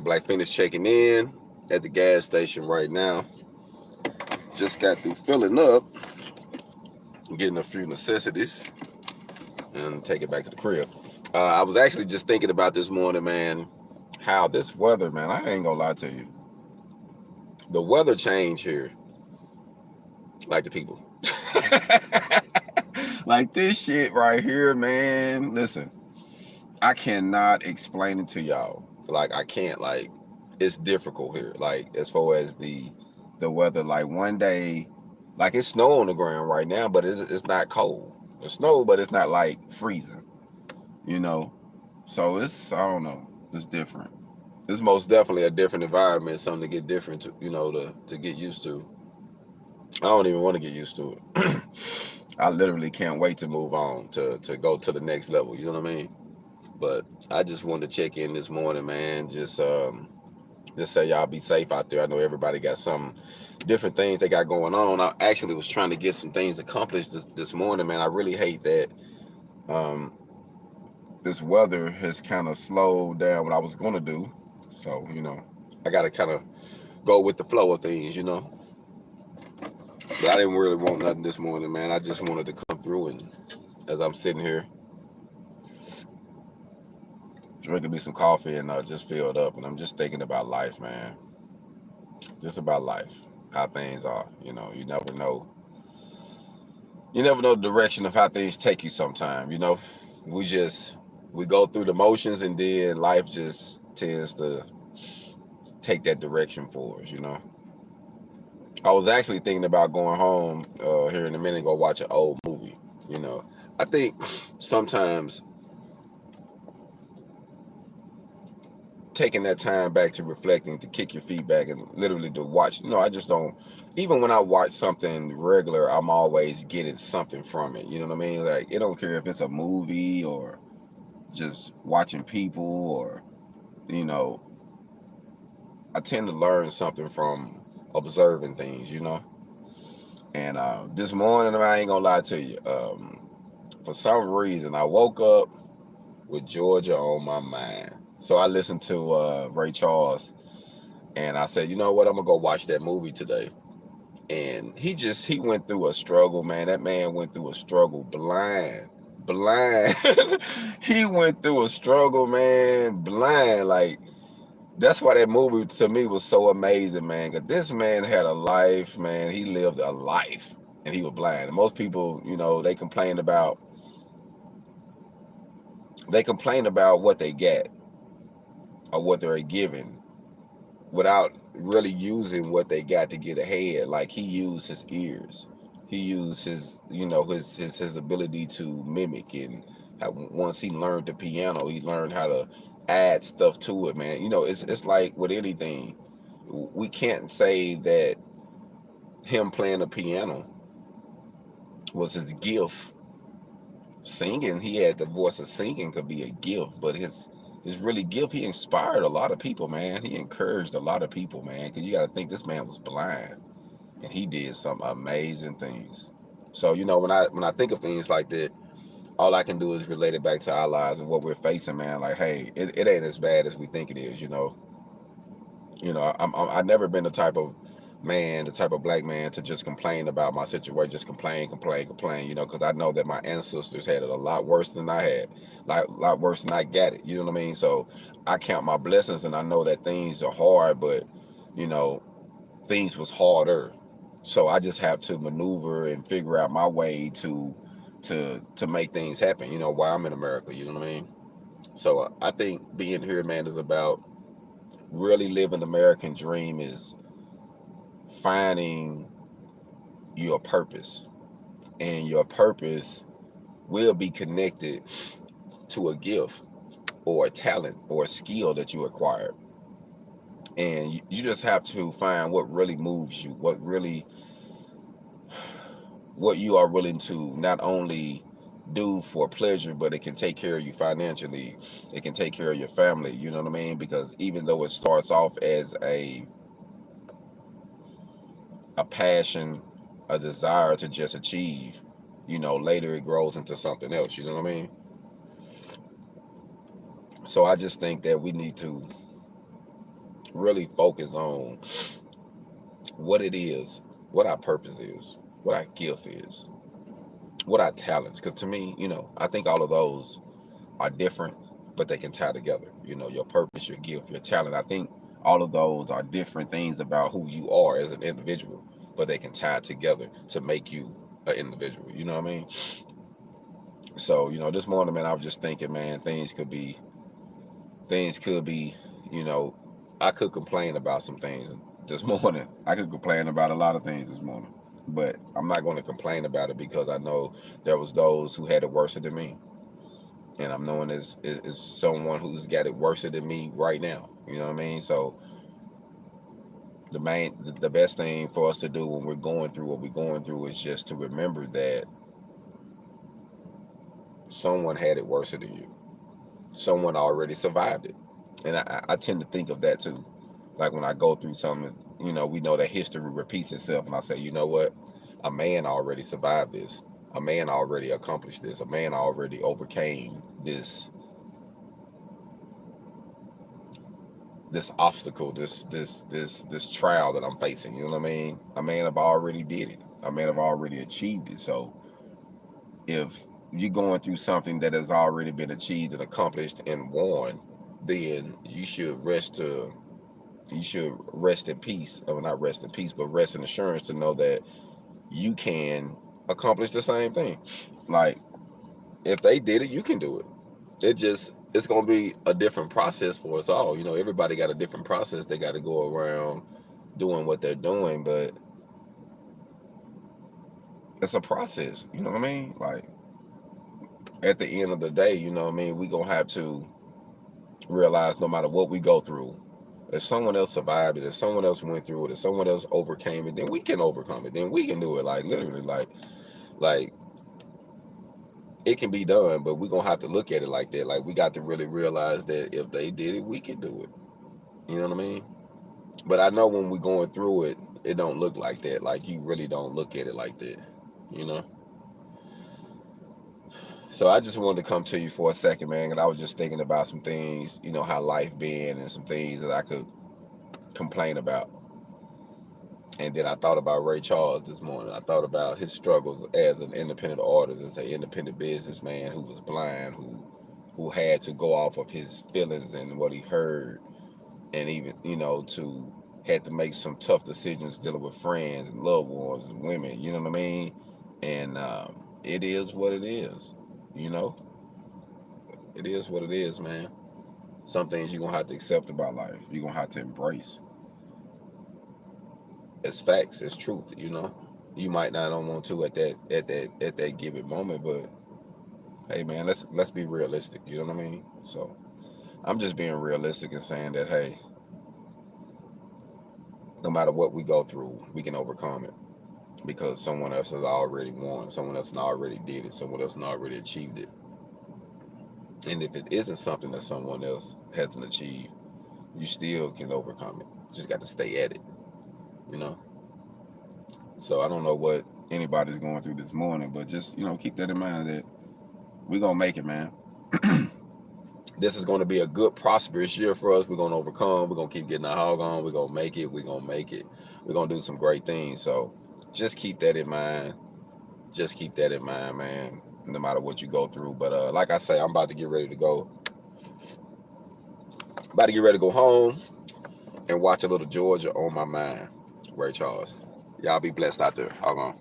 Black Feniks checking in at the gas station right now. Just got through filling up, getting a few necessities, and take it back to the crib. I was actually just thinking about this morning, man, how this weather, man, I ain't gonna lie to you. The weather change here, like the people. Like this shit right here, man. Listen, I cannot explain it to y'all. Like I can't. Like it's difficult here. Like as far as the weather. Like one day, like it's snow on the ground right now, but it's not cold. It's snow, but it's not like freezing. You know, so it's, I don't know. It's different. It's most definitely a different environment. Something to get different to, you know, to get used to. I don't even want to get used to it. I literally can't wait to move on to go to the next level. You know what I mean? But I just wanted to check in this morning, man. Just say y'all be safe out there. I know everybody got some different things they got going on. I actually was trying to get some things accomplished this morning, man. I really hate that this weather has kind of slowed down what I was going to do. So, you know, I got to kind of go with the flow of things, you know. But I didn't really want nothing this morning, man. I just wanted to come through, and as I'm sitting here drinking me some coffee and just filled up, and I'm just thinking about life, man. Just about life, how things are. You know, you never know. You never know the direction of how things take you sometime, you know. We go through the motions, and then life just tends to take that direction for us, you know. I was actually thinking about going home here in a minute and go watch an old movie, you know. I think sometimes taking that time back to reflecting, to kick your feet back and literally to watch, you know, I just don't, even when I watch something regular, I'm always getting something from it, you know what I mean? Like, it don't care if it's a movie or just watching people or, you know, I tend to learn something from observing things, you know. And this morning, I ain't gonna lie to you, for some reason, I woke up with Georgia on my mind. So I listened to Ray Charles, and I said, you know what, I'm gonna go watch that movie today. And he went through a struggle, man. That man went through a struggle blind. He went through a struggle, man, blind. Like, that's why that movie to me was so amazing, man. Because this man had a life, man. He lived a life, and he was blind. And most people, you know, they complain about what they get or what they're given without really using what they got to get ahead. Like, he used his ears. He used his, you know, his ability to mimic. And once he learned the piano, he learned how to add stuff to it, man. You know, it's like with anything. We can't say that him playing the piano was his gift. Singing, he had the voice of singing, could be a gift, but his really gift, he inspired a lot of people, man. He encouraged a lot of people, man, because you got to think this man was blind, and he did some amazing things. So, you know, when I think of things like that, all I can do is relate it back to our lives and what we're facing, man. Like, hey, it ain't as bad as we think it is, you know. I've never been the type of black man to just complain about my situation, just complain, you know, because I know that my ancestors had it a lot worse than I had, like a lot worse than I got it, you know what I mean? So I count my blessings, and I know that things are hard, but, you know, things was harder. So I just have to maneuver and figure out my way to make things happen, you know, while I'm in America, you know what I mean? So I think being here, man, is about really living the American dream, is finding your purpose, and your purpose will be connected to a gift or a talent or a skill that you acquired, and you just have to find what really moves you, what you are willing to not only do for pleasure, but it can take care of you financially, it can take care of your family, you know what I mean? Because even though it starts off as a passion, a desire to just achieve, you know, later it grows into something else, you know what I mean? So I just think that we need to really focus on what it is, what our purpose is, what our gift is, what our talents. Because to me, you know, I think all of those are different, but they can tie together. You know, your purpose, your gift, your talent. I think all of those are different things about who you are as an individual, but they can tie together to make you an individual. You know what I mean? So, you know, this morning, man, I was just thinking, man, things could be, you know, I could complain about some things this morning. I could complain about a lot of things this morning, but I'm not going to complain about it because I know there was those who had it worse than me, and I'm knowing is someone who's got it worse than me right now. You know what I mean? So the best thing for us to do when we're going through what we're going through is just to remember that someone had it worse than you. Someone already survived it, and I tend to think of that too. Like when I go through something, you know, we know that history repeats itself, and I say, you know what, a man already survived this, a man already accomplished this, a man already overcame this obstacle, this trial that I'm facing. You know what I mean? A man have already did it, a man have already achieved it. So if you're going through something that has already been achieved and accomplished and won, then you should rest in peace, or not rest in peace, but rest in assurance to know that you can accomplish the same thing. Like if they did it, you can do it. It's gonna be a different process for us all. You know, everybody got a different process they got to go around doing what they're doing, but it's a process. You know what I mean? Like at the end of the day, you know what I mean, we gonna have to realize no matter what we go through, if someone else survived it, if someone else went through it, if someone else overcame it, then we can overcome it. Then we can do it. Like literally, like it can be done. But we're gonna have to look at it like that. Like we got to really realize that if they did it, we can do it. You know what I mean? But I know when we're going through it, it don't look like that. Like you really don't look at it like that. You know? So I just wanted to come to you for a second, man. And I was just thinking about some things, you know, how life been and some things that I could complain about. And then I thought about Ray Charles this morning. I thought about his struggles as an independent artist, as an independent businessman who was blind, who had to go off of his feelings and what he heard, and even, you know, to had to make some tough decisions dealing with friends and loved ones and women. You know what I mean? And it is what it is. You know, it is what it is, man. Some things you're gonna have to accept about life. You're gonna have to embrace. It's facts, it's truth, you know. You might not want to at that given moment, but hey man, let's be realistic, you know what I mean? So I'm just being realistic and saying that hey, no matter what we go through, we can overcome it. Because someone else has already won, someone else already did it, someone else already achieved it. And if it isn't something that someone else hasn't achieved, you still can overcome it. You just got to stay at it, you know. So I don't know what anybody's going through this morning, but just, you know, keep that in mind that we're going to make it, man. This is going to be a good, prosperous year for us. We're going to overcome. We're going to keep getting our hog on. We're going to make it. We're going to make it. We're going to do some great things. So just keep that in mind. Just keep that in mind, man, no matter what you go through. But like I say, I'm about to get ready to go. About to get ready to go home and watch a little Georgia on my mind. Ray Charles. Y'all be blessed out there. Hog on.